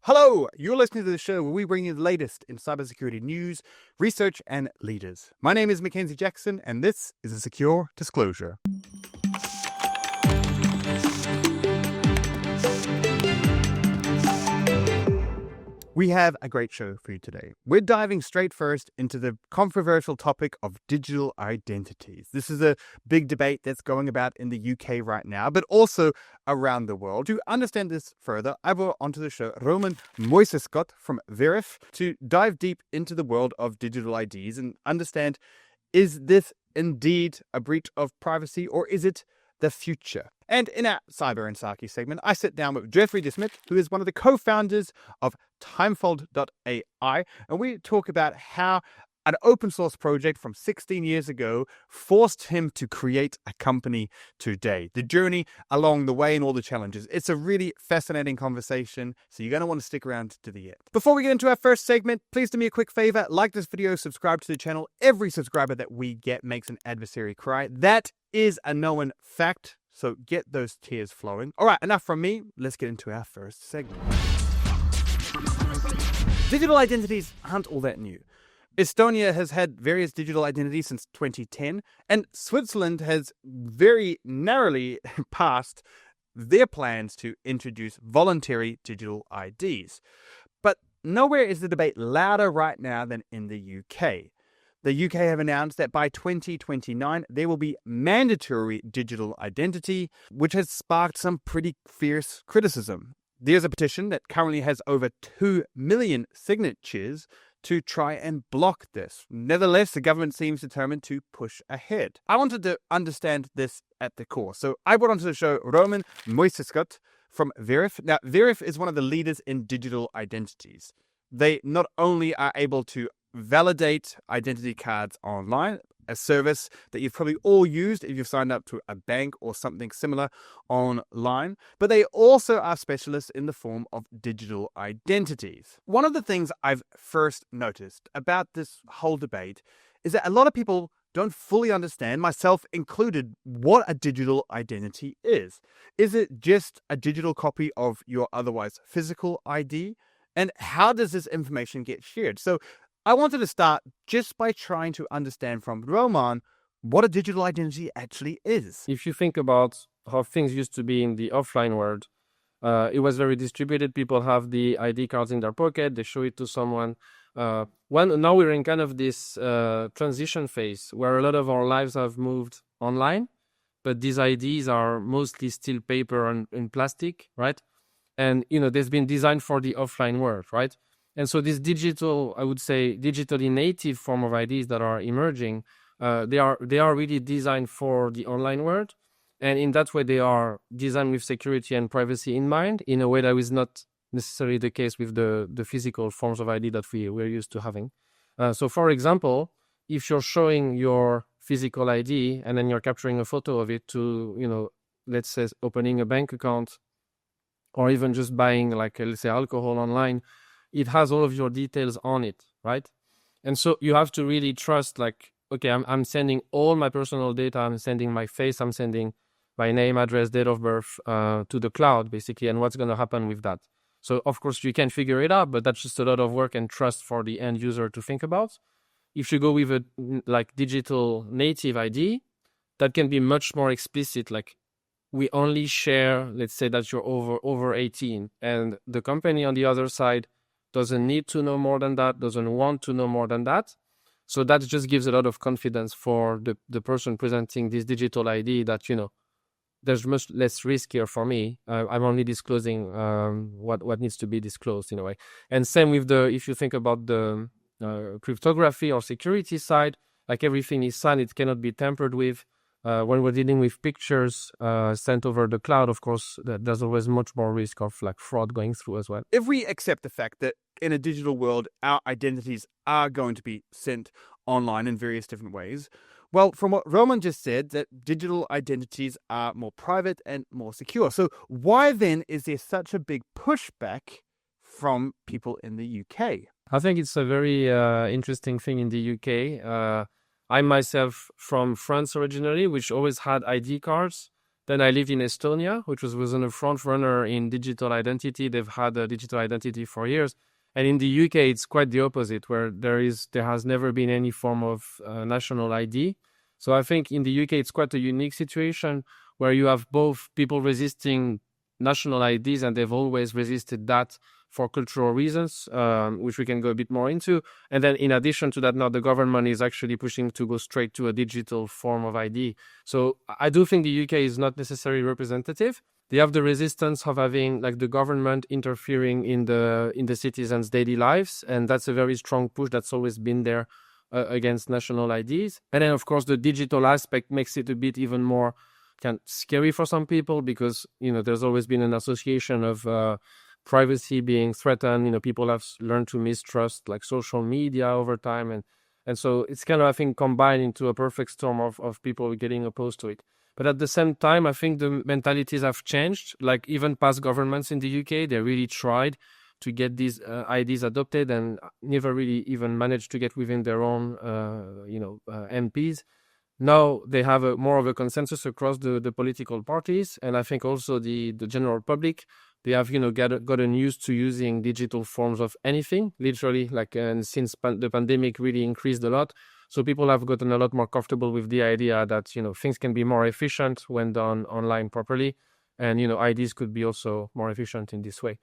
Hello, you're listening to the show where we bring you the latest in cybersecurity news, research, and leaders. My name is Mackenzie Jackson, and this is a Secure Disclosure. We have a great show for you today. We're diving straight first into the controversial topic of digital identities. This is a big debate that's going about in the UK right now, but also around the world. To understand this further, I brought onto the show Roman Moisescott from Veriff to dive deep into the world of digital IDs and understand, is this indeed a breach of privacy or is it the future? And in our Cyber and Saki segment, I sit down with Geoffrey Smet, who is one of the co-founders of Timefold.ai, and we talk about how an open source project from 16 years ago forced him to create a company today. The journey along the way and all the challenges. It's a really fascinating conversation, so you're going to want to stick around to the end. Before we get into our first segment, please do me a quick favor, like this video, subscribe to the channel. Every subscriber that we get makes an adversary cry. That is a known fact, so get those tears flowing. All right, enough from me. Let's get into our first segment. Digital identities aren't all that new. Estonia has had various digital identities since 2010, and Switzerland has very narrowly passed their plans to introduce voluntary digital IDs. But nowhere is the debate louder right now than in the UK. The UK have announced that by 2029, there will be mandatory digital identity, which has sparked some pretty fierce criticism. There's a petition that currently has over 2 million signatures to try and block this. Nevertheless, the government seems determined to push ahead. I wanted to understand this at the core. So I brought onto the show Roman Moisescott from Veriff. Now, Veriff is one of the leaders in digital identities. They not only are able to validate identity cards online, a service that you've probably all used if you've signed up to a bank or something similar online, but they also are specialists in the form of digital identities. One of the things I've first noticed about this whole debate is that a lot of people don't fully understand, myself included, what a digital identity is. Is it just a digital copy of your otherwise physical ID? And how does this information get shared? So I wanted to start just by trying to understand from Roman what a digital identity actually is. If you think about how things used to be in the offline world, it was very distributed. People have the ID cards in their pocket, they show it to someone. Now we're in kind of this transition phase where a lot of our lives have moved online, but these IDs are mostly still paper and plastic, right? And, they've been designed for the offline world, right? And so this digital, I would say, digitally native form of IDs that are emerging, they are really designed for the online world. And in that way, they are designed with security and privacy in mind, in a way that is not necessarily the case with the physical forms of ID that we're used to having. So for example, if you're showing your physical ID and then you're capturing a photo of it to, let's say opening a bank account or even just buying let's say alcohol online, it has all of your details on it, right? And so you have to really trust, okay, I'm sending all my personal data, I'm sending my face, I'm sending my name, address, date of birth to the cloud, basically, and what's going to happen with that. So, of course, you can figure it out, but that's just a lot of work and trust for the end user to think about. If you go with a digital native ID, that can be much more explicit, we only share, let's say that you're over 18, and the company on the other side doesn't need to know more than that, doesn't want to know more than that. So that just gives a lot of confidence for the person presenting this digital ID that, there's much less risk here for me. I'm only disclosing what needs to be disclosed in a way. And same with if you think about the cryptography or security side, everything is signed, it cannot be tampered with. When we're dealing with pictures sent over the cloud, of course, there's always much more risk of fraud going through as well. If we accept the fact that in a digital world, our identities are going to be sent online in various different ways, well, from what Roman just said, that digital identities are more private and more secure. So why then is there such a big pushback from people in the UK? I think it's a very interesting thing in the UK. I'm myself from France originally, which always had ID cards. Then I lived in Estonia, which was a front runner in digital identity. They've had a digital identity for years. And in the UK, it's quite the opposite, where there has never been any form of national ID. So I think in the UK, it's quite a unique situation where you have both people resisting national IDs, and they've always resisted that for cultural reasons, which we can go a bit more into. And then in addition to that, now the government is actually pushing to go straight to a digital form of ID. So I do think the UK is not necessarily representative. They have the resistance of having like the government interfering in the citizens' daily lives, and that's a very strong push that's always been there against national IDs. And then, of course, the digital aspect makes it a bit even more kind of scary for some people because there's always been an association of privacy being threatened. People have learned to mistrust like social media over time, and so it's kind of, I think, combined into a perfect storm of people getting opposed to it. But at the same time, I think the mentalities have changed. Like even past governments in the UK, they really tried to get these IDs adopted and never really even managed to get within their own, MPs. Now they have more of a consensus across the political parties, and I think also the general public. They have, gotten used to using digital forms of anything, literally, and since the pandemic really increased a lot. So people have gotten a lot more comfortable with the idea that, things can be more efficient when done online properly. And, IDs could be also more efficient in this way.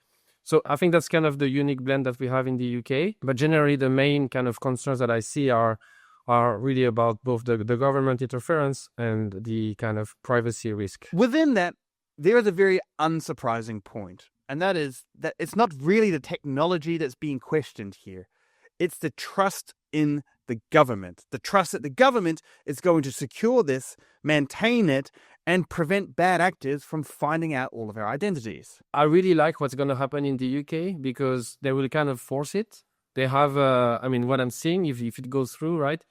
So I think that's kind of the unique blend that we have in the UK. But generally, the main kind of concerns that I see are really about both the government interference and the kind of privacy risk. Within that, there is a very unsurprising point, and that is that it's not really the technology that's being questioned here. It's the trust in the government, the trust that the government is going to secure this, maintain it, and prevent bad actors from finding out all of our identities. I really like what's going to happen in the UK because they will kind of force it. They have, what I'm seeing, if it goes through, right,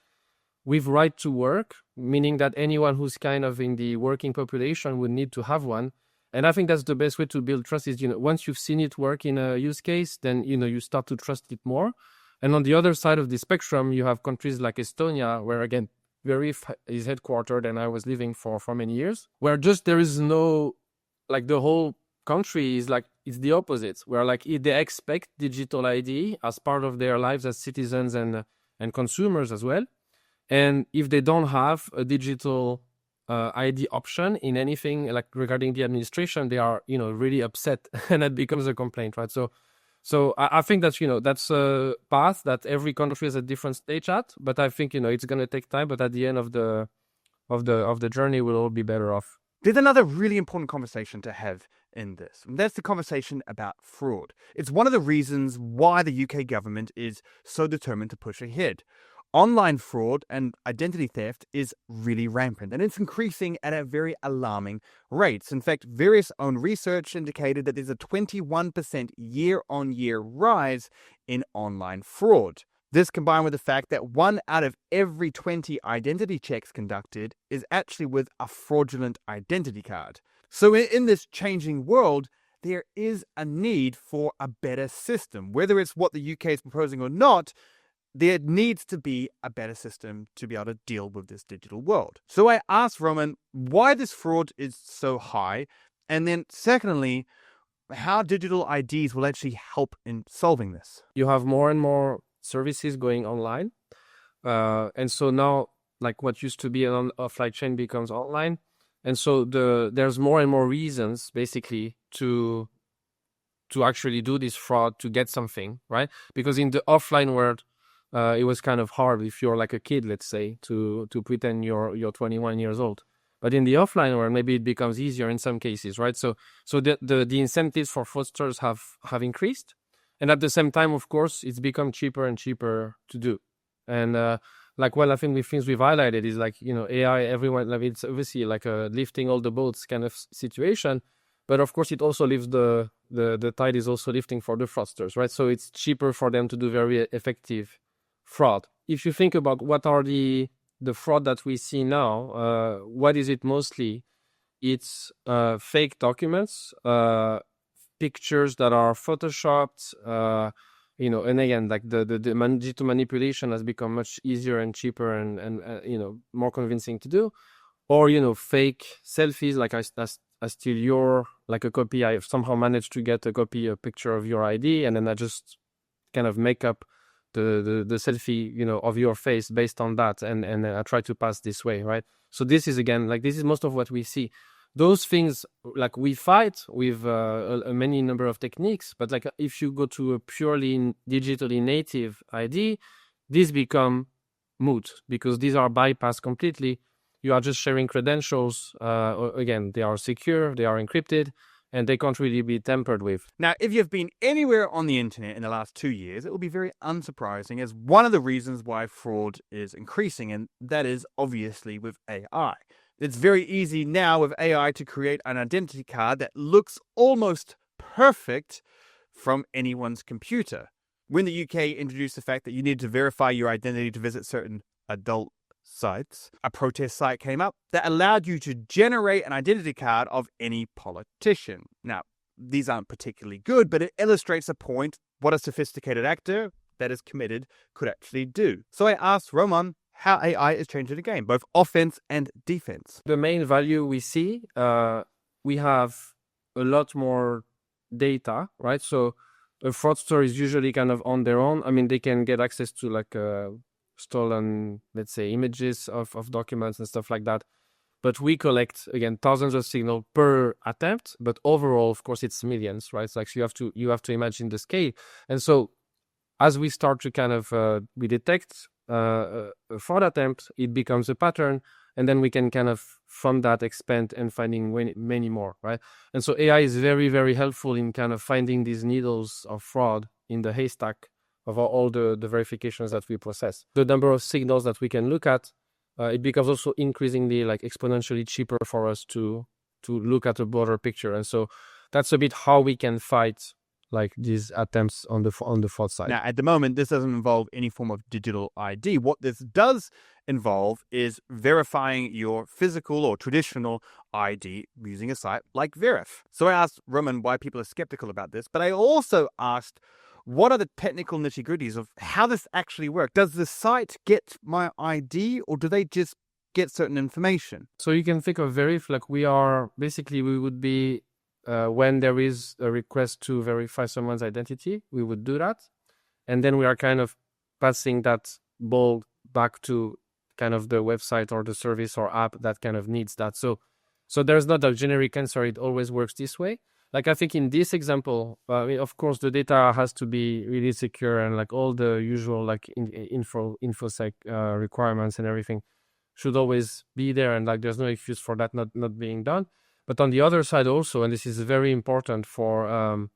with right to work, meaning that anyone who's kind of in the working population would need to have one. And I think that's the best way to build trust is, once you've seen it work in a use case, then, you start to trust it more. And on the other side of the spectrum, you have countries like Estonia, where, again, Veriff is headquartered and I was living for many years, where just there is no, like the whole country is like, it's the opposite, where like they expect digital ID as part of their lives as citizens and consumers as well. And if they don't have a digital ID option in anything like regarding the administration, they are, really upset and that becomes a complaint, right? So I think that's, that's a path that every country is at different stage at, but I think, it's going to take time, but at the end of the journey, we'll all be better off. There's another really important conversation to have in this, and that's the conversation about fraud. It's one of the reasons why the UK government is so determined to push ahead. Online fraud and identity theft is really rampant, and it's increasing at a very alarming rates. In fact, various own research indicated that there's a 21% year-on-year rise in online fraud. This combined with the fact that 1 out of every 20 identity checks conducted is actually with a fraudulent identity card. So in this changing world, there is a need for a better system. Whether it's what the UK is proposing or not, there needs to be a better system to be able to deal with this digital world. So I asked Roman why this fraud is so high, and then secondly, how digital IDs will actually help in solving this. You have more and more services going online. And so now, like what used to be an offline chain becomes online. And so there's more and more reasons, basically, to actually do this fraud to get something, right? Because in the offline world, it was kind of hard if you're like a kid, let's say, to pretend you're 21 years old. But in the offline world, maybe it becomes easier in some cases, right? So the incentives for fraudsters have increased. And at the same time, of course, it's become cheaper and cheaper to do. And I think the things we've highlighted is like, AI, everyone, like it's obviously like a lifting all the boats kind of situation. But of course, it also lifts the tide is also lifting for the fraudsters, right? So it's cheaper for them to do very effective fraud. If you think about what are the fraud that we see now, what is it mostly? It's fake documents, pictures that are photoshopped, and again, like the digital manipulation has become much easier and cheaper and more convincing to do. or, fake selfies, like I steal your, like a copy. I somehow managed to get a picture of your ID, and then I just kind of make up the selfie, of your face based on that, and I try to pass this way, right? So this is, again, like, this is most of what we see. Those things, like, we fight with a many number of techniques, but like if you go to a purely digitally native ID, these become moot because these are bypassed completely. You are just sharing credentials. Again, they are secure, they are encrypted, and they can't really be tampered with. Now, if you've been anywhere on the internet in the last 2 years, it will be very unsurprising as one of the reasons why fraud is increasing, and that is obviously with AI. It's very easy now with AI to create an identity card that looks almost perfect from anyone's computer. When the UK introduced the fact that you needed to verify your identity to visit certain adult sites, a protest site came up that allowed you to generate an identity card of any politician. Now, these aren't particularly good, but it illustrates a point what a sophisticated actor that is committed could actually do. So I asked Roman how AI is changing the game, both offense and defense. The main value we see, we have a lot more data, right? So a fraudster is usually kind of on their own. I mean, they can get access to like stolen, let's say, images of documents and stuff like that. But we collect, again, thousands of signals per attempt. But overall, of course, it's millions, right? So like, you have to imagine the scale. And so as we start to kind of, we detect a fraud attempt, it becomes a pattern. And then we can kind of, from that, expand and finding many more, right? And so AI is very, very helpful in kind of finding these needles of fraud in the haystack of all the verifications that we process. The number of signals that we can look at, it becomes also increasingly like exponentially cheaper for us to look at a broader picture. And so that's a bit how we can fight like these attempts on the fraud side. Now, at the moment, this doesn't involve any form of digital ID. What this does involve is verifying your physical or traditional ID using a site like Veriff. So I asked Roman why people are skeptical about this, but I also asked what are the technical nitty-gritties of how this actually works. Does the site get my ID or do they just get certain information? So you can think of Veriff like we would be when there is a request to verify someone's identity, we would do that. And then we are kind of passing that ball back to kind of the website or the service or app that kind of needs that. So there's not a generic answer. It always works this way. Like I think in this example, of course, the data has to be really secure and like all the usual like infosec requirements and everything should always be there. And like there's no excuse for that not being done. But on the other side also, and this is very important for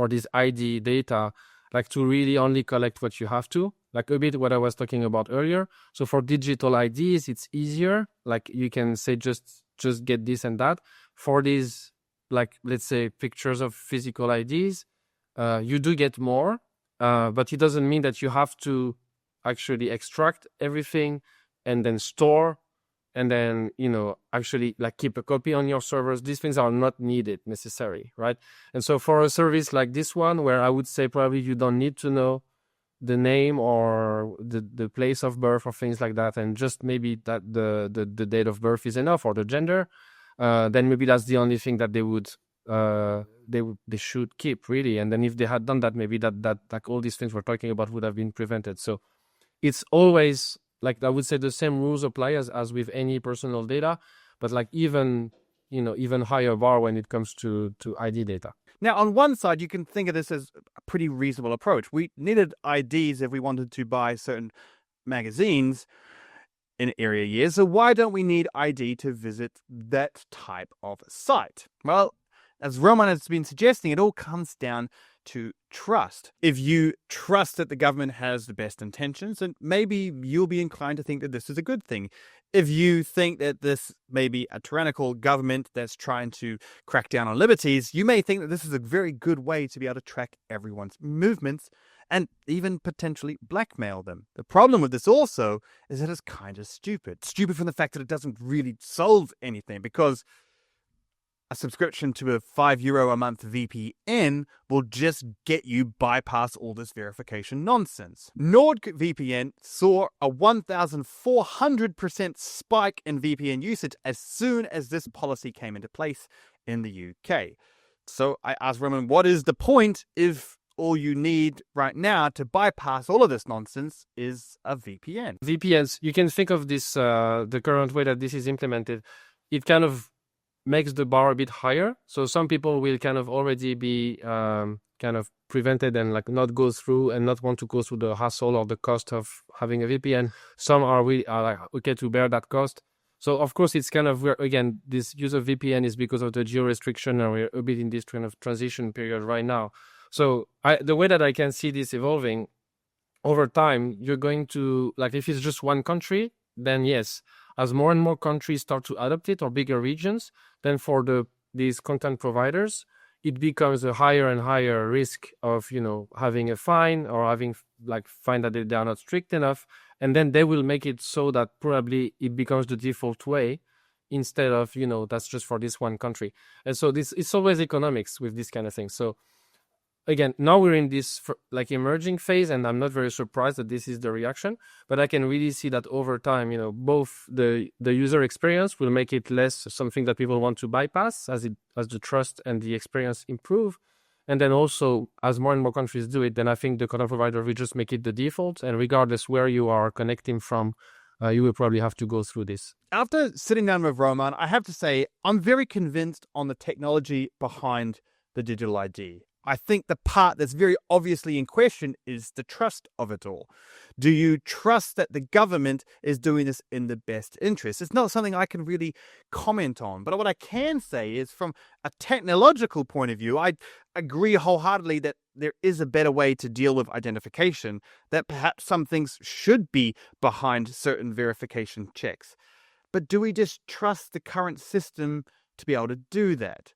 this ID data, like to really only collect what you have to, like a bit what I was talking about earlier. So for digital IDs, it's easier. Like you can say just get this and that. For these, like let's say pictures of physical IDs, you do get more, but it doesn't mean that you have to actually extract everything and then store and then, actually like keep a copy on your servers. These things are not needed necessarily, right? And so for a service like this one, where I would say probably you don't need to know the name or the place of birth or things like that, and just maybe that the date of birth is enough or the gender, then maybe that's the only thing that they should keep really. And then if they had done that, maybe that like all these things we're talking about would have been prevented. So it's always like I would say the same rules apply as with any personal data, but like even higher bar when it comes to ID data. Now, on one side, you can think of this as a pretty reasonable approach. We needed IDs if we wanted to buy certain magazines in area years, so why don't we need ID to visit that type of site? Well, as Roman has been suggesting, it all comes down to trust. If you trust that the government has the best intentions, then maybe you'll be inclined to think that this is a good thing. If you think that this may be a tyrannical government that's trying to crack down on liberties, you may think that this is a very good way to be able to track everyone's movements and even potentially blackmail them. The problem with this also is that it's kind of stupid. Stupid from the fact that it doesn't really solve anything, because a subscription to a €5 a month VPN will just get you bypass all this verification nonsense. NordVPN saw a 1,400% spike in VPN usage as soon as this policy came into place in the UK. So I asked Roman, what is the point if all you need right now to bypass all of this nonsense is a VPN? VPNs, you can think of this, the current way that this is implemented, it kind of makes the bar a bit higher. So some people will kind of already be kind of prevented and like not go through and not want to go through the hassle or the cost of having a VPN. Some are really like okay to bear that cost. So of course it's kind of where again this use of VPN is because of the geo restriction, and we're a bit in this kind of transition period right now. So the way that I can see this evolving over time, you're going to like if it's just one country, then yes. As more and more countries start to adopt it or bigger regions, then for these content providers, it becomes a higher and higher risk of, having a fine or having find that they are not strict enough. And then they will make it so that probably it becomes the default way instead of, that's just for this one country. And so it's always economics with this kind of thing. So again, now we're in this emerging phase, and I'm not very surprised that this is the reaction, but I can really see that over time, both the user experience will make it less something that people want to bypass as the trust and the experience improve. And then also, as more and more countries do it, then I think the content provider will just make it the default. And regardless where you are connecting from, you will probably have to go through this. After sitting down with Roman, I have to say, I'm very convinced on the technology behind the digital ID. I think the part that's very obviously in question is the trust of it all. Do you trust that the government is doing this in the best interest? It's not something I can really comment on. But what I can say is from a technological point of view, I agree wholeheartedly that there is a better way to deal with identification, that perhaps some things should be behind certain verification checks. But do we just trust the current system to be able to do that?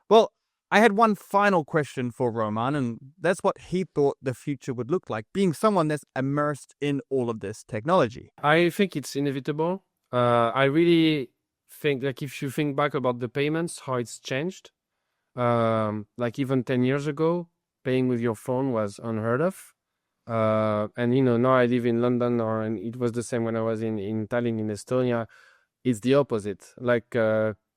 Well, I had one final question for Roman, and that's what he thought the future would look like, being someone that's immersed in all of this technology. I think it's inevitable. I really think, if you think back about the payments, how it's changed, even 10 years ago, paying with your phone was unheard of. And, now I live in London, and it was the same when I was in Tallinn, in Estonia. It's the opposite.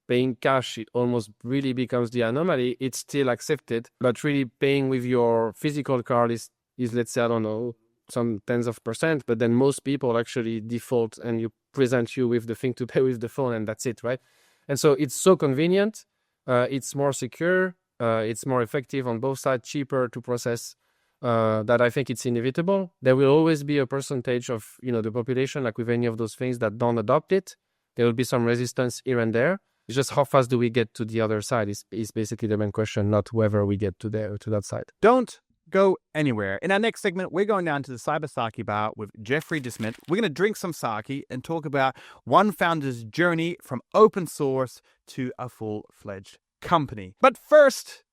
Paying cash, it almost really becomes the anomaly. It's still accepted, but really paying with your physical card is let's say, I don't know, some tens of %, but then most people actually default and you present you with the thing to pay with the phone and that's it, right? And so it's so convenient, it's more secure, it's more effective on both sides, cheaper to process, that I think it's inevitable. There will always be a percentage of, the population, like with any of those things, that don't adopt it. There will be some resistance here and there. It's just how fast do we get to the other side is basically the main question, not whether we get to that side. Don't go anywhere. In our next segment, we're going down to the Cyber Sake bar with Geoffrey de Smet. We're going to drink some sake and talk about one founder's journey from open source to a full-fledged company. But first,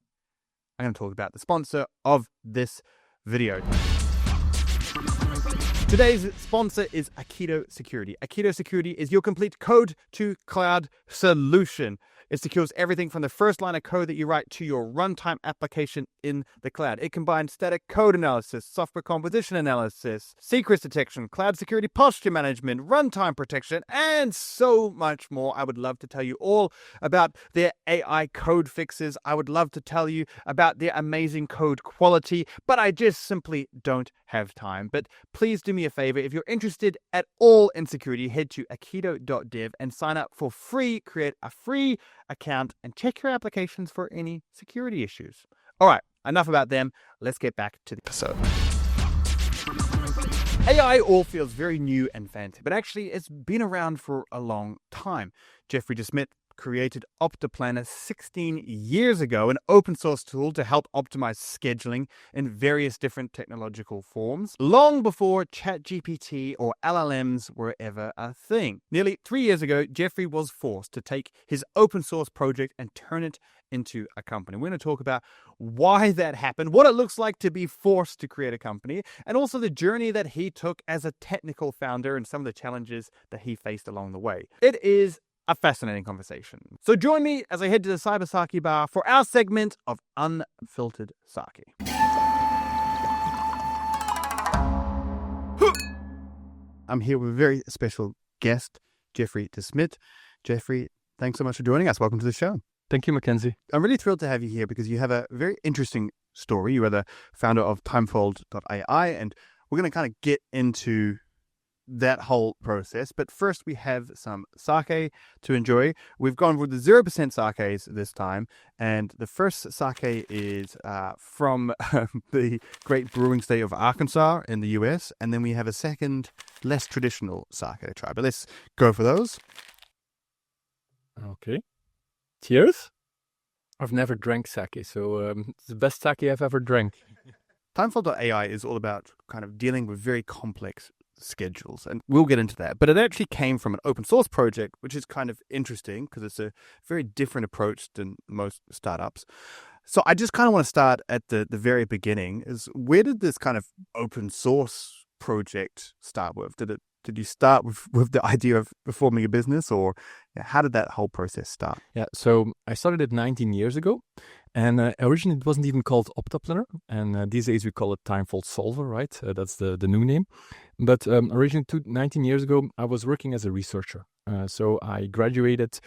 I'm going to talk about the sponsor of this video. Today's sponsor is Aikido Security. Aikido Security is your complete code-to-cloud solution. It secures everything from the first line of code that you write to your runtime application in the cloud. It combines static code analysis, software composition analysis, secrets detection, cloud security posture management, runtime protection, and so much more. I would love to tell you all about their AI code fixes. I would love to tell you about their amazing code quality, but I just simply don't have time. But please do me a favor. If you're interested at all in security, head to aikido.dev and sign up for free. Create a free account and check your applications for any security issues. All right, enough about them. Let's get back to the episode. AI all feels very new and fancy, but actually it's been around for a long time. Geoffrey de Smet created OptiPlanner 16 years ago, an open source tool to help optimize scheduling in various different technological forms, long before ChatGPT or LLMs were ever a thing. Nearly 3 years ago, Geoffrey was forced to take his open source project and turn it into a company. We're going to talk about why that happened, what it looks like to be forced to create a company, and also the journey that he took as a technical founder and some of the challenges that he faced along the way. It is a fascinating conversation. So join me as I head to the Cyber Sake Bar for our segment of Unfiltered Sake. I'm here with a very special guest, Geoffrey Smet. Geoffrey, thanks so much for joining us. Welcome to the show. Thank you, Mackenzie. I'm really thrilled to have you here because you have a very interesting story. You are the founder of Timefold.ai, and we're going to kind of get into that whole process. But first, we have some sake to enjoy. We've gone with the 0% sakes this time, and the first sake is from the great brewing state of Arkansas in the US, and then we have a second, less traditional sake to try. But let's go for those. Okay. Cheers. I've never drank sake, so it's the best sake I've ever drank. Timefold.ai is all about kind of dealing with very complex schedules, and we'll get into that. But it actually came from an open source project, which is kind of interesting because it's a very different approach than most startups. So I just kind of want to start at the very beginning. Is where did this kind of open source project start with? Did you start with the idea of forming a business, or how did that whole process start? Yeah, so I started it 19 years ago, and originally it wasn't even called Optaplanner, and these days we call it Timefold Solver, right? That's the new name. But originally 19 years ago, I was working as a researcher. So I graduated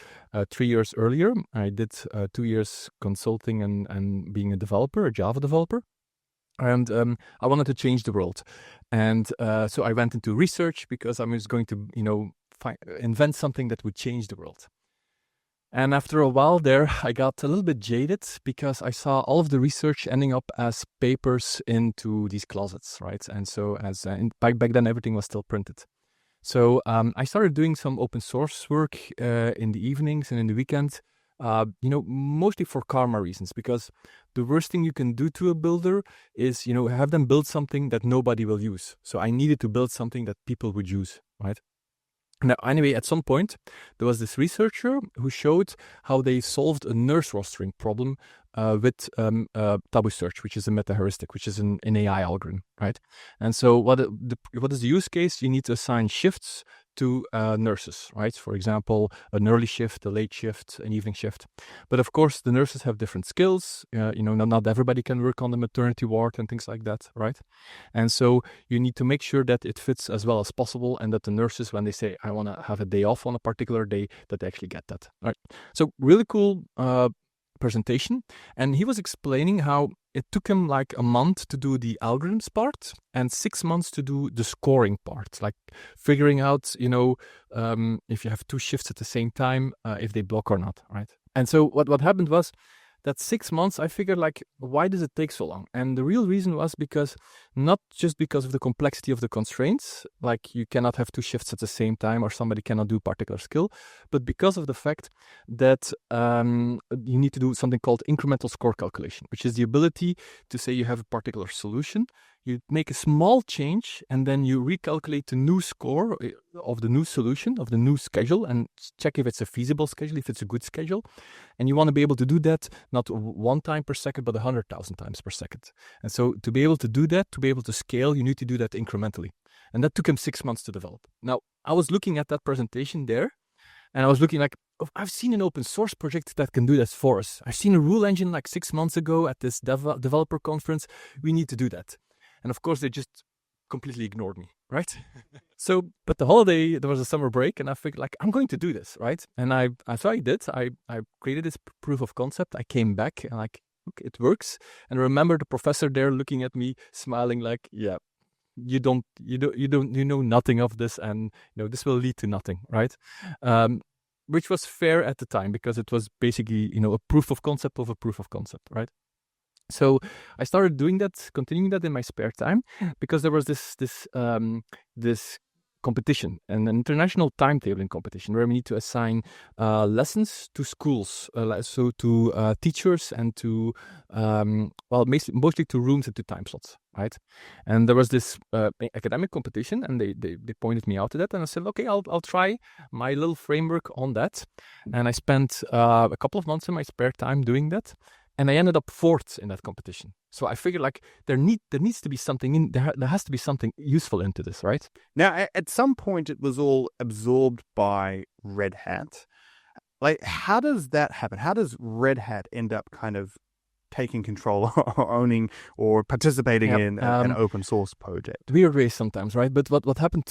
3 years earlier. I did 2 years consulting and being a developer, a Java developer. And I wanted to change the world. And so I went into research because I was going to, invent something that would change the world. And after a while there, I got a little bit jaded because I saw all of the research ending up as papers into these closets, right? And so back then, everything was still printed. So I started doing some open source work in the evenings and in the weekend, mostly for karma reasons, because the worst thing you can do to a builder is, have them build something that nobody will use. So I needed to build something that people would use, right? Now, anyway, at some point, there was this researcher who showed how they solved a nurse rostering problem with taboo search, which is a meta-heuristic, which is an AI algorithm, right? And so what is the use case? You need to assign shifts to nurses, right? For example, an early shift, a late shift, an evening shift. But of course, the nurses have different skills. Not everybody can work on the maternity ward and things like that, right? And so you need to make sure that it fits as well as possible, and that the nurses, when they say, I want to have a day off on a particular day, that they actually get that, right? So really cool presentation. And he was explaining how it took him like a month to do the algorithms part and 6 months to do the scoring part, like figuring out, if you have two shifts at the same time, if they block or not, right? And so what happened was that 6 months, I figured, like, why does it take so long? And the real reason was not just because of the complexity of the constraints, like you cannot have two shifts at the same time or somebody cannot do particular skill, but because of the fact that you need to do something called incremental score calculation, which is the ability to say you have a particular solution, you make a small change, and then you recalculate the new score of the new solution, of the new schedule, and check if it's a feasible schedule, if it's a good schedule. And you want to be able to do that not 1 time per second, but 100,000 times per second. And so to be able to do that, to be able to scale, you need to do that incrementally. And that took him 6 months to develop. Now, I was looking at that presentation there, and I was looking like, I've seen an open source project that can do this for us. I've seen a rule engine like 6 months ago at this developer conference. We need to do that. And of course, they just completely ignored me, right? But the holiday, there was a summer break, and I figured, like, I'm going to do this, right? And so I did. I created this proof of concept. I came back and like, okay, it works. And I remember the professor there looking at me, smiling like, yeah, you know nothing of this, and this will lead to nothing, right? Which was fair at the time because it was basically a proof of concept of a proof of concept, right? So I started doing that, continuing that in my spare time, because there was this competition, an international timetabling competition where we need to assign lessons to schools, so to teachers and to mostly to rooms and to time slots, right? And there was this academic competition, and they pointed me out to that, and I said, okay, I'll try my little framework on that, and I spent a couple of months in my spare time doing that. And I ended up 4th in that competition. So I figured, like, there needs to be something there has to be something useful into this, right? Now, at some point, it was all absorbed by Red Hat. Like, how does that happen? How does Red Hat end up kind of taking control or owning or participating in an open source project? Weird ways sometimes, right? But what happened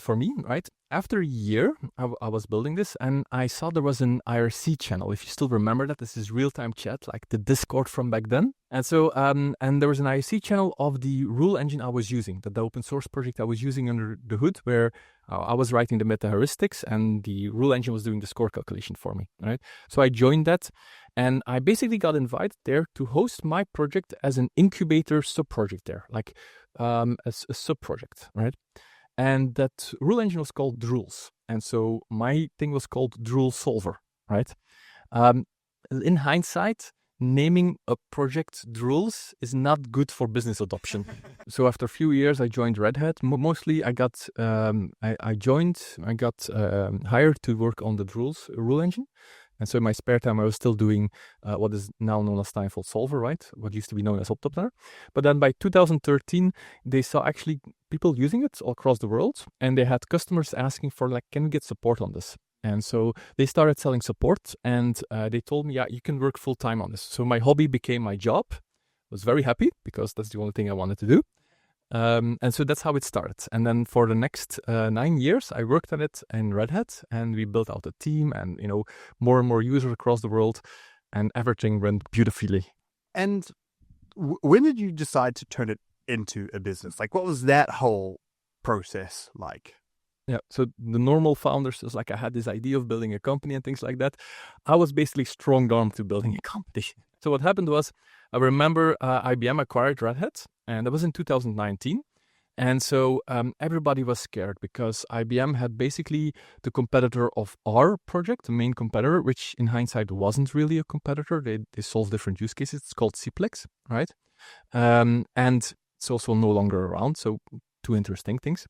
for me, right? After a year, I was building this, and I saw there was an IRC channel. If you still remember that, this is real-time chat, like the Discord from back then. And so, and there was an IRC channel of the rule engine I was using, the open source project I was using under the hood, where I was writing the meta heuristics, and the rule engine was doing the score calculation for me, right? So I joined that, and I basically got invited there to host my project as an incubator sub-project there, like a sub-project, right? And that rule engine was called Drools. And so my thing was called Drool Solver, right? In hindsight, naming a project Drools is not good for business adoption. So after a few years, I joined Red Hat. Mostly I got hired to work on the Drools rule engine. And so in my spare time, I was still doing what is now known as Timefold Solver, right? What used to be known as Optoplanner. But then by 2013, they saw actually people using it all across the world. And they had customers asking for, like, can we get support on this? And so they started selling support, and they told me, yeah, you can work full time on this. So my hobby became my job. I was very happy because that's the only thing I wanted to do. And so that's how it started. And then for the next 9 years, I worked on it in Red Hat, and we built out a team and, more and more users across the world, and everything went beautifully. And when did you decide to turn it into a business? Like, what was that whole process like? Yeah, so the normal founders is like, I had this idea of building a company and things like that. I was basically strong-armed to building a company. So what happened was, I remember IBM acquired Red Hat, and that was in 2019. And so everybody was scared because IBM had basically the competitor of our project, the main competitor, which in hindsight wasn't really a competitor. They solved different use cases. It's called Cplex, right? And it's also no longer around, so two interesting things.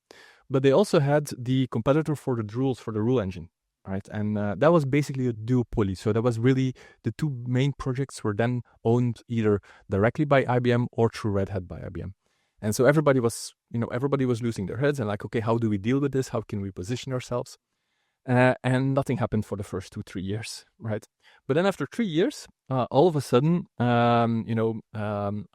But they also had the competitor for the Drools, for the rule engine, right? And that was basically a duopoly. So that was really the two main projects were then owned either directly by IBM or through Red Hat by IBM. And so everybody was losing their heads and like, okay, how do we deal with this? How can we position ourselves? And nothing happened for the first 2-3 years, right? But then after 3 years, all of a sudden, I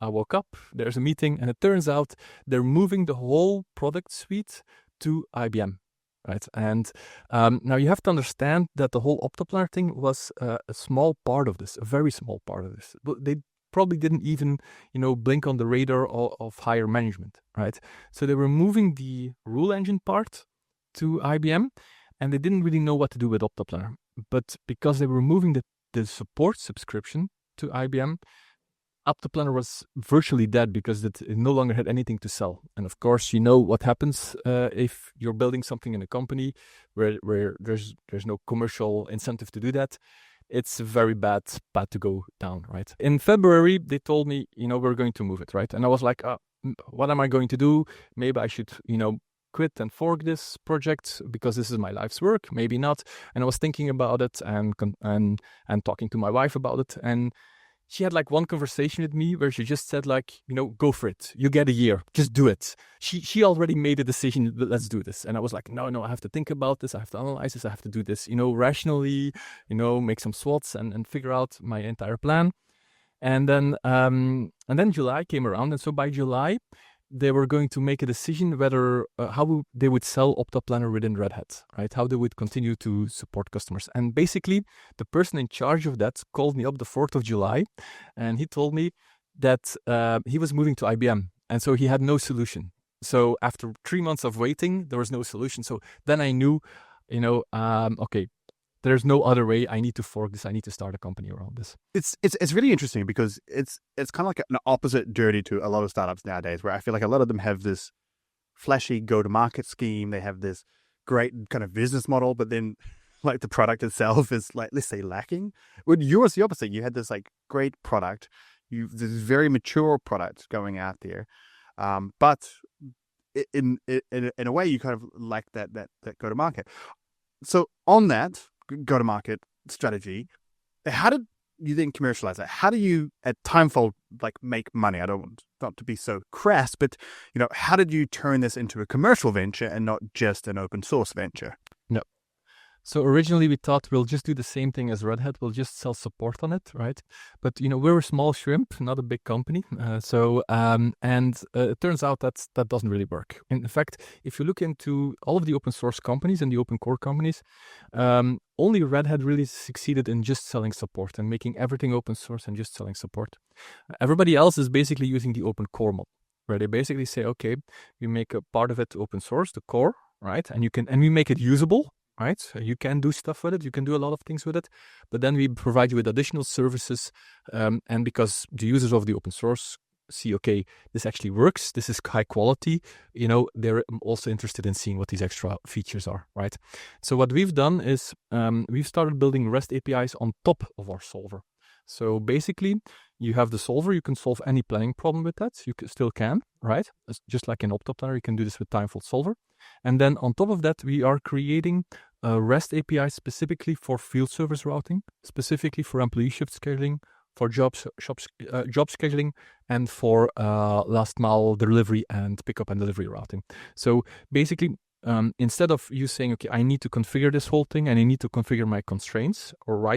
woke up, there's a meeting, and it turns out they're moving the whole product suite to IBM, right? And now you have to understand that the whole Optoplanner thing was a small part of this, a very small part of this. But they probably didn't even, blink on the radar of higher management, right? So they were moving the rule engine part to IBM, and they didn't really know what to do with Optoplanner. But because they were moving the support subscription to IBM, Optoplanner was virtually dead because it no longer had anything to sell. And of course, you know what happens if you're building something in a company where there's no commercial incentive to do that. It's a very bad path to go down, right? In February, they told me, we're going to move it, right? And I was like, what am I going to do? Maybe I should, quit and fork this project because this is my life's work. Maybe not. And I was thinking about it and talking to my wife about it. And she had like one conversation with me where she just said like, go for it. You get a year. Just do it. She already made a decision. Let's do this. And I was like, no, I have to think about this. I have to analyze this. I have to do this, rationally, make some SWOTs and figure out my entire plan. And then July came around. And so by July, they were going to make a decision whether how they would sell Optoplanner within Red Hat, right? How they would continue to support customers. And basically, the person in charge of that called me up the 4th of July, and he told me that he was moving to IBM, and so he had no solution. So after 3 months of waiting, there was no solution. So then I knew, okay, there's no other way. I need to fork this. I need to start a company around this. It's really interesting because it's kind of like an opposite journey to a lot of startups nowadays, where I feel like a lot of them have this flashy go-to-market scheme. They have this great kind of business model, but then like the product itself is like, let's say, lacking. When yours the opposite. You had this like great product, this very mature product going out there, but in a way you kind of like that go-to-market. So on that go-to-market strategy, how did you then commercialize that? How do you at Timefold like make money? I don't want not to be so crass, but how did you turn this into a commercial venture and not just an open source venture? No. So originally we thought we'll just do the same thing as Red Hat. We'll just sell support on it, right? But we're a small shrimp, not a big company. It turns out that doesn't really work. In fact, if you look into all of the open source companies and the open core companies, only Red Hat really succeeded in just selling support and making everything open source and just selling support. Everybody else is basically using the open core model, where they basically say, okay, we make a part of it open source, the core, right? And we make it usable. Right, you can do stuff with it. You can do a lot of things with it, but then we provide you with additional services. And because the users of the open source see, okay, this actually works. This is high quality. They're also interested in seeing what these extra features are. Right. So what we've done is we've started building REST APIs on top of our solver. So basically, you have the solver. You can solve any planning problem with that. You still can, right? Just like in OptaPlanner, you can do this with Timefold Solver. And then on top of that, we are creating a REST API specifically for field service routing, specifically for employee shift scheduling, for job scheduling, and for last mile delivery and pickup and delivery routing. So basically, instead of you saying, okay, I need to configure this whole thing and I need to configure my constraints or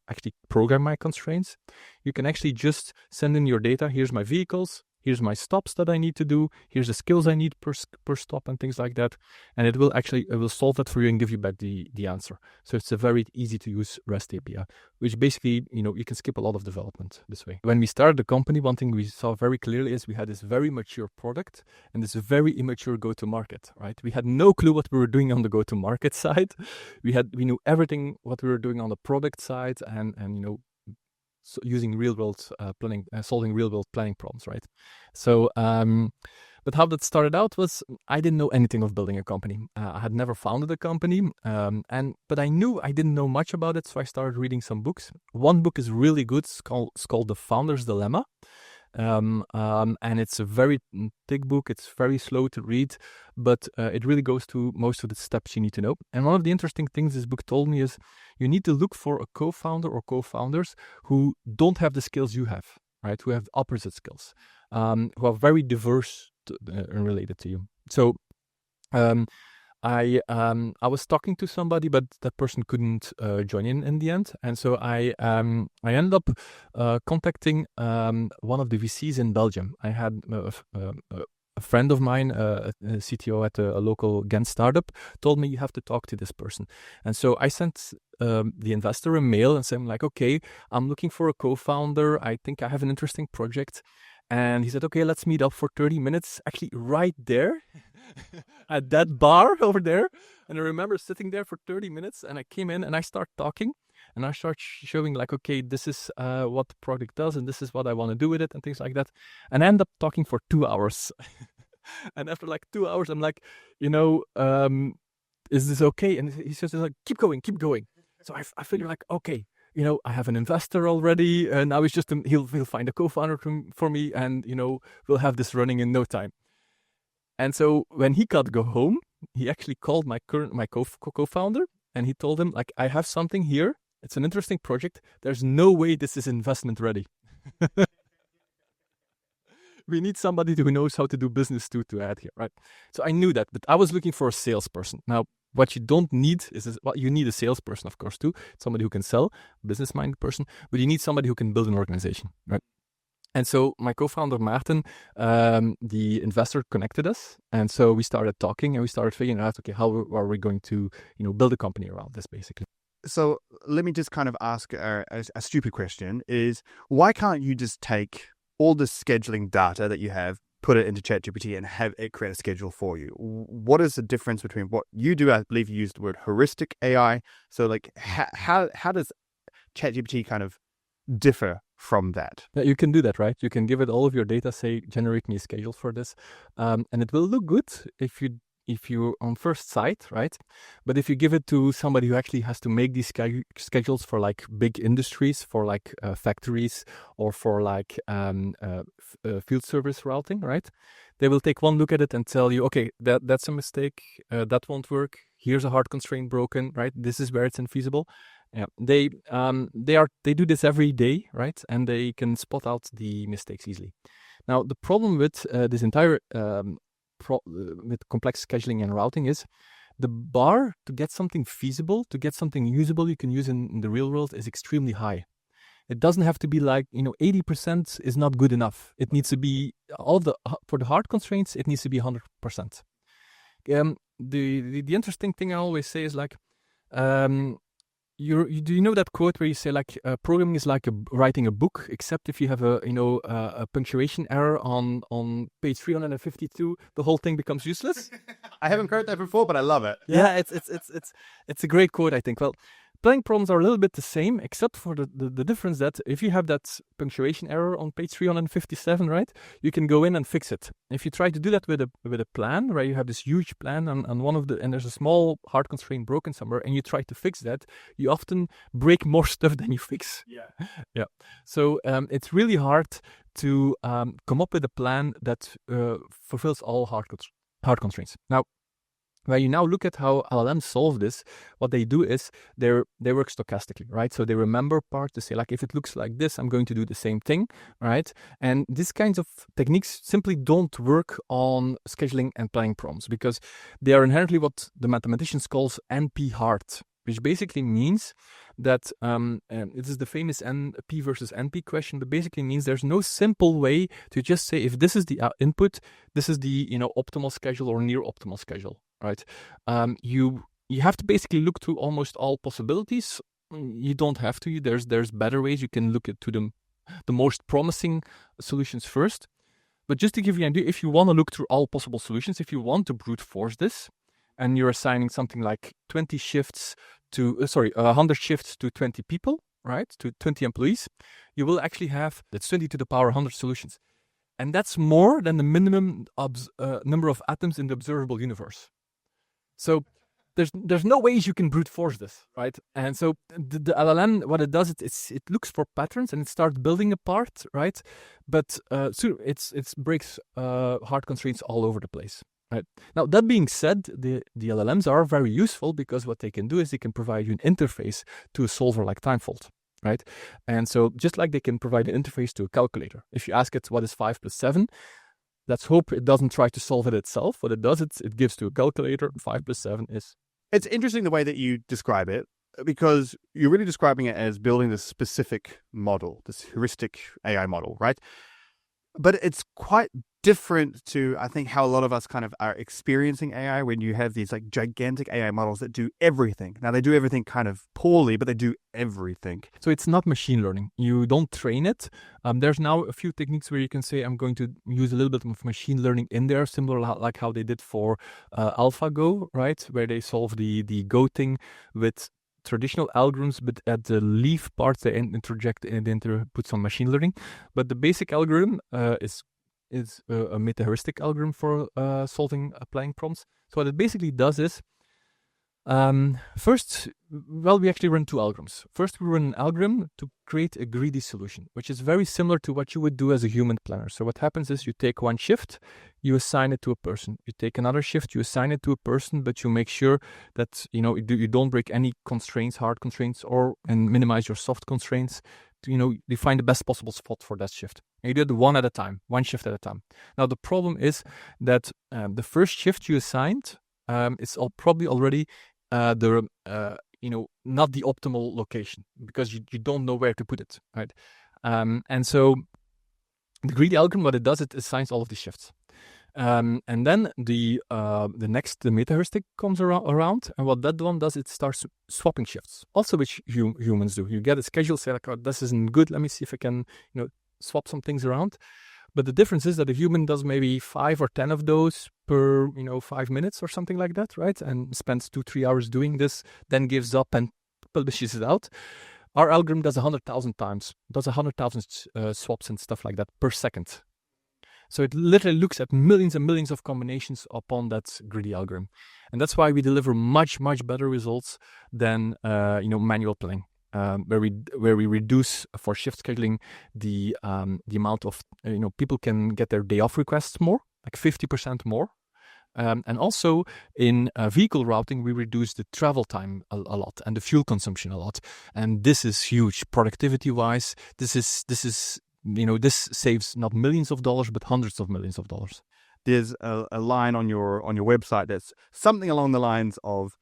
actually program my constraints, you can actually just send in your data. Here's my vehicles. Here's my stops that I need to do. Here's the skills I need per stop and things like that. And it will solve that for you and give you back the answer. So it's a very easy to use REST API, which basically, you can skip a lot of development this way. When we started the company, one thing we saw very clearly is we had this very mature product and this very immature go-to-market, right? We had no clue what we were doing on the go-to-market side. We knew everything what we were doing on the product side and so using real-world planning, solving real-world planning problems, right? So, but how that started out was I didn't know anything of building a company. I had never founded a company, but I knew I didn't know much about it, so I started reading some books. One book is really good. It's called The Founder's Dilemma. And it's a very thick book. It's very slow to read, but it really goes to most of the steps you need to know. And one of the interesting things this book told me is you need to look for a co-founder or co-founders who don't have the skills you have, right? Who have opposite skills, who are very diverse and related to you. So I was talking to somebody, but that person couldn't join in the end, and so I ended up contacting one of the VCs in Belgium. I had a friend of mine, a CTO at a local Ghent startup, told me you have to talk to this person, and so I sent the investor a mail and said, like, okay, I'm looking for a co-founder. I think I have an interesting project. And he said, okay, let's meet up for 30 minutes, actually right there at that bar over there. And I remember sitting there for 30 minutes and I came in and I start talking and I start showing like, okay, this is what the product does and this is what I want to do with it and things like that. And I end up talking for 2 hours. And after like 2 hours, I'm like, is this okay? And he says, like, keep going. So I figure like, okay. I have an investor already, and now it's just he'll find a co-founder for me, and we'll have this running in no time. And so when he got to go home, he actually called my co-founder, and he told him, like, I have something here. It's an interesting project. There's no way this is investment ready. We need somebody who knows how to do business to add here, right? So I knew that, but I was looking for a salesperson. Now, what you don't need you need a salesperson, of course, too. Somebody who can sell, business-minded person, but you need somebody who can build an organization, right? And so my co-founder, Maarten, the investor, connected us. And so we started talking and we started figuring out, okay, how are we going to, build a company around this, basically. So let me just kind of ask a stupid question is, why can't you just take all the scheduling data that you have, put it into ChatGPT and have it create a schedule for you? What is the difference between what you do? I believe you used the word heuristic AI. So like how does ChatGPT kind of differ from that? Yeah, you can do that, right? You can give it all of your data, say, generate me a schedule for this. And it will look good if you're on first sight, right? But if you give it to somebody who actually has to make these schedules for like big industries, for like factories, or for like field service routing, right? They will take one look at it and tell you, okay, that's a mistake, that won't work. Here's a hard constraint broken, right? This is where it's infeasible. Yeah, they do this every day, right? And they can spot out the mistakes easily. Now, the problem with this entire with complex scheduling and routing is the bar to get something feasible, to get something usable you can use in the real world is extremely high. It doesn't have to be like, 80% is not good enough. It needs to be for the hard constraints, it needs to be 100%. The interesting thing I always say is like, do you know that quote where you say like programming is like writing a book, except if you have a punctuation error on page 352, the whole thing becomes useless. I haven't heard that before, but I love it. Yeah, it's a great quote, I think. Well, planning problems are a little bit the same, except for the difference that if you have that punctuation error on page 357, right, you can go in and fix it. If you try to do that with a plan, where you have this huge plan and there's a small hard constraint broken somewhere, and you try to fix that, you often break more stuff than you fix. Yeah. So it's really hard to come up with a plan that fulfills all hard constraints. Now, when you now look at how LLMs solve this, what they do is they work stochastically, right? So they remember part to say, like, if it looks like this, I'm going to do the same thing, right? And these kinds of techniques simply don't work on scheduling and planning problems because they are inherently what the mathematicians calls NP hard, which basically means that it is the famous P versus NP question, but basically means there's no simple way to just say if this is the input, this is the optimal schedule or near optimal schedule. Right, you have to basically look through almost all possibilities. You don't have to. There's better ways. You can look at the most promising solutions first. But just to give you an idea, if you want to look through all possible solutions, if you want to brute force this, and you're assigning something like 100 shifts to 20 people, right, to 20 employees, you will actually have that's 20 to the power 100 solutions, and that's more than the minimum number of atoms in the observable universe. So there's no ways you can brute force this, right? And so the LLM, what it does, it looks for patterns and it starts building apart, right? But so it breaks hard constraints all over the place, right? Now that being said, the LLMs are very useful because what they can do is they can provide you an interface to a solver like Timefold, right? And so just like they can provide an interface to a calculator, if you ask it what is 5 plus 7. Let's hope it doesn't try to solve it itself. What it does, it gives to a calculator 5 plus 7 is. It's interesting the way that you describe it because you're really describing it as building this specific model, this heuristic AI model, right? But it's quite different to, I think, how a lot of us kind of are experiencing AI when you have these like gigantic AI models that do everything. Now, they do everything kind of poorly, but they do everything. So it's not machine learning. You don't train it. There's now a few techniques where you can say, I'm going to use a little bit of machine learning in there, similar like how they did for AlphaGo, right? Where they solve the Go thing with traditional algorithms, but at the leaf parts they interject and put some machine learning. But the basic algorithm is a meta-heuristic algorithm for solving planning problems. So what it basically does is, first, we actually run two algorithms. First, we run an algorithm to create a greedy solution, which is very similar to what you would do as a human planner. So what happens is you take one shift, you assign it to a person. You take another shift, you assign it to a person, but you make sure that you don't break any constraints, hard constraints, and minimize your soft constraints. You find the best possible spot for that shift. And you do it one at a time, one shift at a time. Now the problem is that the first shift you assigned is probably already not the optimal location because you don't know where to put it, right? And so the greedy algorithm, what it does, it assigns all of these shifts. And then the meta-heuristic comes around, and what that one does, it starts swapping shifts, also which humans do. You get a schedule, say like, oh, this isn't good, let me see if I can swap some things around. But the difference is that a human does maybe 5 or 10 of those per 5 minutes or something like that, right? And spends 2-3 hours doing this, then gives up and publishes it out. Our algorithm does 100,000 times, does 100,000 swaps and stuff like that per second. So it literally looks at millions and millions of combinations upon that greedy algorithm. And that's why we deliver much, much better results than manual planning, where we reduce for shift scheduling the amount of people can get their day off requests more, like 50% more. And also in vehicle routing, we reduce the travel time a lot and the fuel consumption a lot. And this is huge productivity wise. This saves not millions of dollars, but hundreds of millions of dollars. there's a line on your website that's something along the lines of,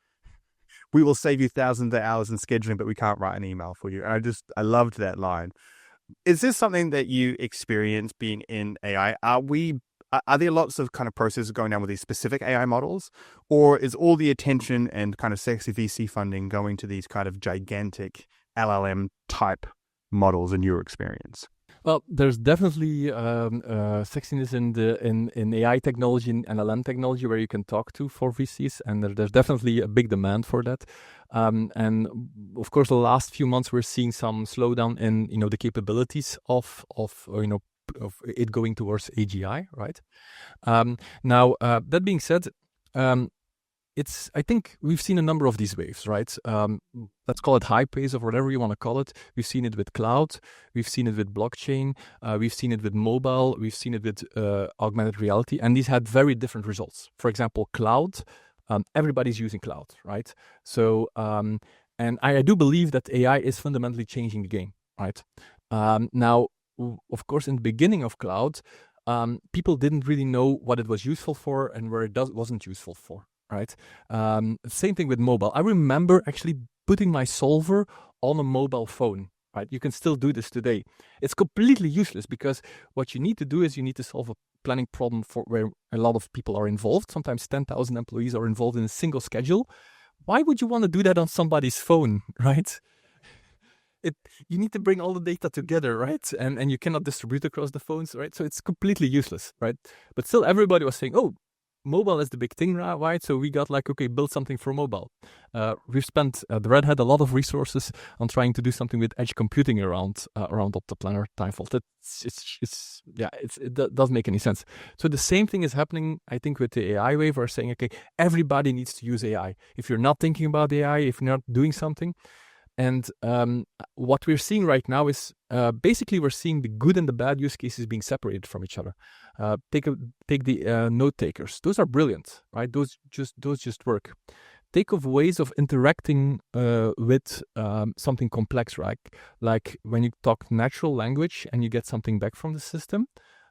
"We will save you thousands of hours in scheduling, but we can't write an email for you." And I loved that line. Is this something that you experience being in AI? Are there lots of kind of processes going down with these specific AI models, or is all the attention and kind of sexy VC funding going to these kind of gigantic LLM type models in your experience? Well, there's definitely sexiness in AI technology and LLM technology where you can talk to for VCs, and there's definitely a big demand for that. And of course, the last few months we're seeing some slowdown in the capabilities of it going towards AGI, right? Now that being said, I think we've seen a number of these waves, right? Let's call it high pace or whatever you want to call it. We've seen it with cloud, we've seen it with blockchain, we've seen it with mobile, we've seen it with augmented reality, and these had very different results. For example, cloud, everybody's using cloud, right? So, and I do believe that AI is fundamentally changing the game, right? Now, of course, in the beginning of cloud, people didn't really know what it was useful for and where it wasn't useful for. Right. Same thing with mobile. I remember actually putting my solver on a mobile phone. Right. You can still do this today. It's completely useless because what you need to do is you need to solve a planning problem for where a lot of people are involved. Sometimes 10,000 employees are involved in a single schedule. Why would you want to do that on somebody's phone? Right. You need to bring all the data together, right? And you cannot distribute across the phones, right? So it's completely useless, right? But still, everybody was saying, "Oh, mobile is the big thing, right?" So we got like, okay, build something for mobile. We've spent the Red Hat a lot of resources on trying to do something with edge computing around Optiplanner, Timefold. It doesn't make any sense. So the same thing is happening, I think, with the AI wave. We're saying, okay, everybody needs to use AI. If you're not thinking about AI, if you're not doing something. And what we're seeing right now is basically we're seeing the good and the bad use cases being separated from each other. Take the note takers; those are brilliant, right? Those just work. Take of ways of interacting with something complex, right? Like when you talk natural language and you get something back from the system.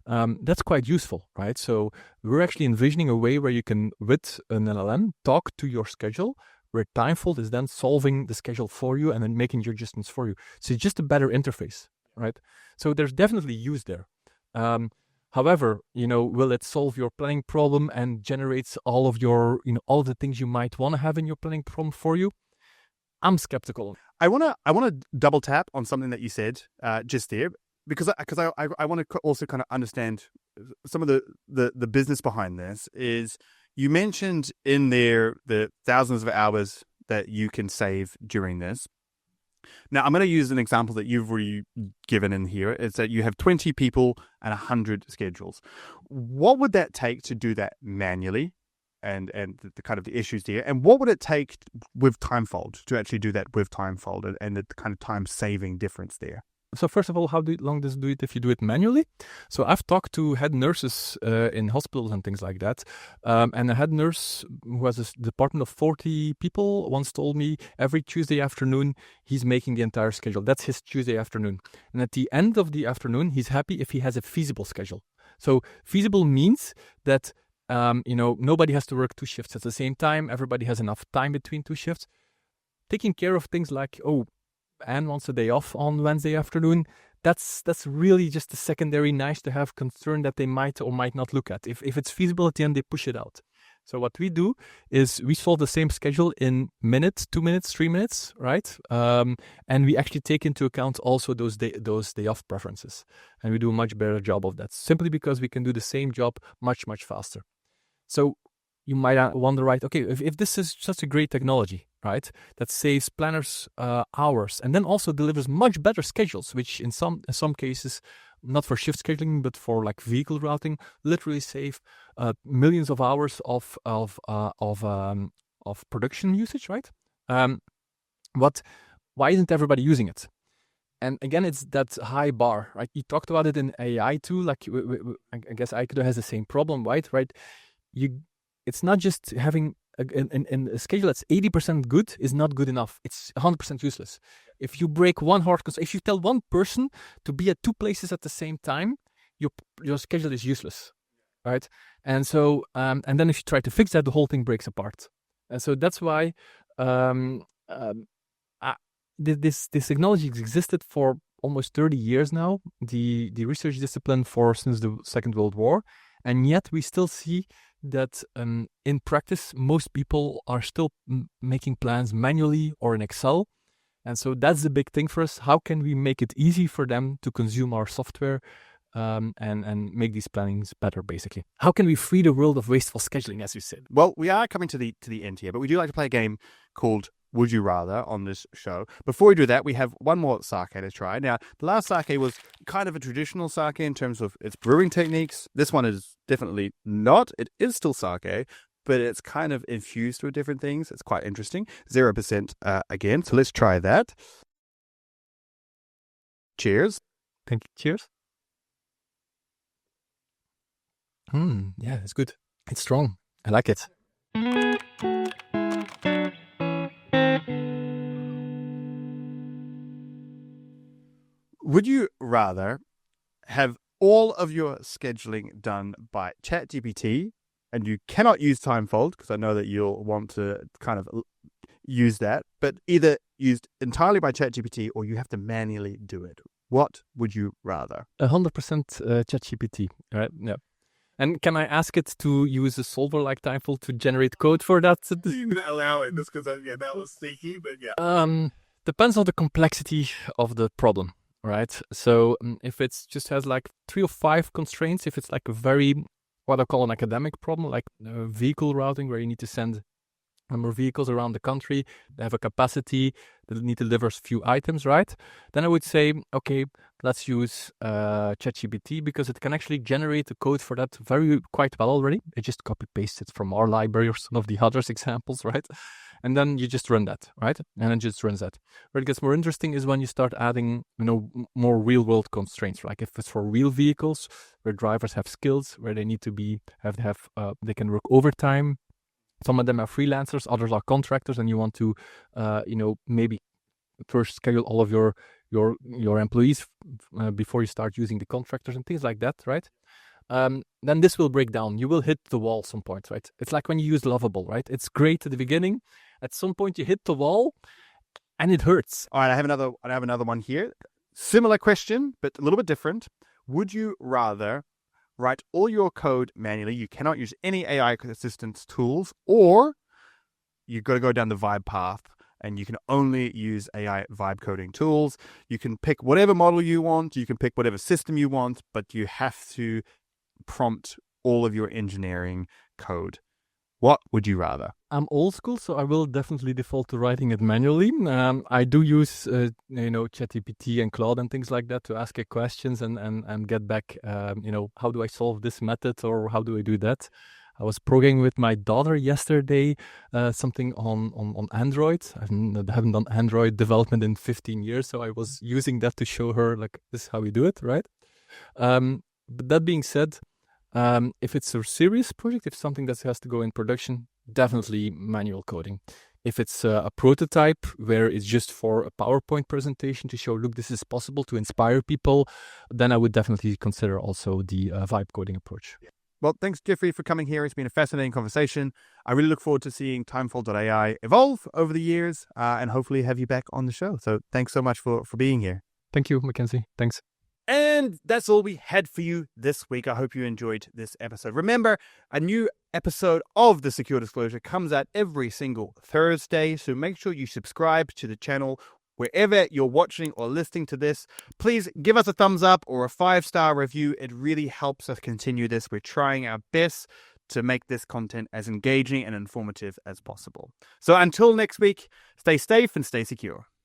That's quite useful, right? So we're actually envisioning a way where you can, with an LLM, talk to your schedule, where Timefold is then solving the schedule for you and then making your adjustments for you. So it's just a better interface, right? So there's definitely use there. However, will it solve your planning problem and generates all of your, all the things you might want to have in your planning problem for you? I'm skeptical. I want to double tap on something that you said just there, because I want to also kind of understand some of the business behind this. Is you mentioned in there the thousands of hours that you can save during this. Now, I'm going to use an example that you've already given in here. It's that you have 20 people and 100 schedules. What would that take to do that manually, and the kind of the issues there? And what would it take with Timefold to actually do that with Timefold and the kind of time saving difference there? So first of all, how long does it do it if you do it manually? So I've talked to head nurses in hospitals and things like that. And a head nurse who has a department of 40 people once told me every Tuesday afternoon, he's making the entire schedule. That's his Tuesday afternoon. And at the end of the afternoon, he's happy if he has a feasible schedule. So feasible means that, nobody has to work 2 shifts at the same time. Everybody has enough time between 2 shifts. Taking care of things like, Anne wants a day off on Wednesday afternoon. That's really just a secondary nice to have concern that they might or might not look at. If it's feasible at the end, they push it out. So what we do is we solve the same schedule in minutes, 2 minutes, 3 minutes, right? And we actually take into account also those day off preferences. And we do a much better job of that, simply because we can do the same job much, much faster. So you might wonder, right, okay, if this is such a great technology, right, that saves planners hours and then also delivers much better schedules, which in some cases, not for shift scheduling, but for like vehicle routing, literally save millions of hours of production usage, right? Why isn't everybody using it? And again, it's that high bar, right? You talked about it in AI too. Like I guess Aikido has the same problem, right? It's not just having a schedule that's 80% good is not good enough. It's 100% useless. If you break one hard constraint, if you tell one person to be at 2 places at the same time, your schedule is useless, right? And so, and then if you try to fix that, the whole thing breaks apart. And so that's why this technology existed for almost 30 years now, the research discipline since the Second World War, and yet we still see that in practice, most people are still making plans manually or in Excel. And so that's the big thing for us. How can we make it easy for them to consume our software and make these plannings better, basically? How can we free the world of wasteful scheduling, as you said? Well, we are coming to the end here, but we do like to play a game called Would You Rather on this show. Before we do that, we have one more sake to try. Now, the last sake was kind of a traditional sake in terms of its brewing techniques. This one is definitely not. It is still sake, but it's kind of infused with different things. It's quite interesting. 0% again. So let's try that. Cheers. Thank you. Cheers. Yeah, it's good. It's strong. I like it. Would you rather have all of your scheduling done by ChatGPT, and you cannot use Timefold because I know that you'll want to kind of use that, but either used entirely by ChatGPT or you have to manually do it? What would you rather? 100% ChatGPT, right? Yeah. And can I ask it to use a solver like Timefold to generate code for that? You can allow it just because that was sneaky, but yeah. Depends on the complexity of the problem, right? So if it just has like 3 or 5 constraints, if it's like a very, what I call an academic problem, like vehicle routing where you need to send number of vehicles around the country, they have a capacity, they need to deliver a few items, right? Then I would say, okay, let's use ChatGPT because it can actually generate the code for that quite well already. It just copy-pastes it from our library or some of the others examples, right? And then you just run that, right? And it just runs that. Where it gets more interesting is when you start adding, more real-world constraints. Like if it's for real vehicles, where drivers have skills, where they need to they can work overtime. Some of them are freelancers, others are contractors, and you want to, maybe first schedule all of your employees before you start using the contractors and things like that, right? Then this will break down. You will hit the wall some point, right? It's like when you use Lovable, right? It's great at the beginning. At some point, you hit the wall, and it hurts. All right, I have another one here. Similar question, but a little bit different. Would you rather write all your code manually? You cannot use any AI assistance tools, or you've got to go down the vibe path and you can only use AI vibe coding tools. You can pick whatever model you want, you can pick whatever system you want, but you have to prompt all of your engineering code. What would you rather? I'm old school, so I will definitely default to writing it manually. I do use, ChatGPT and Claude and things like that to ask it questions and get back, how do I solve this method or how do I do that? I was programming with my daughter yesterday, something on Android. I haven't done Android development in 15 years, so I was using that to show her, like, this is how we do it, right? But that being said, if it's a serious project, if something that has to go in production, definitely manual coding. If it's a prototype where it's just for a PowerPoint presentation to show, look, this is possible to inspire people, then I would definitely consider also the vibe coding approach. Well, thanks, Geoffrey, for coming here. It's been a fascinating conversation. I really look forward to seeing Timefold.ai evolve over the years and hopefully have you back on the show. So thanks so much for being here. Thank you, Mackenzie. Thanks. And that's all we had for you this week. I hope you enjoyed this episode. Remember, a new episode of The Secure Disclosure comes out every single Thursday, so make sure you subscribe to the channel wherever you're watching or listening to this. Please give us a thumbs up or a 5-star review. It really helps us continue this. We're trying our best to make this content as engaging and informative as possible. So until next week, stay safe and stay secure.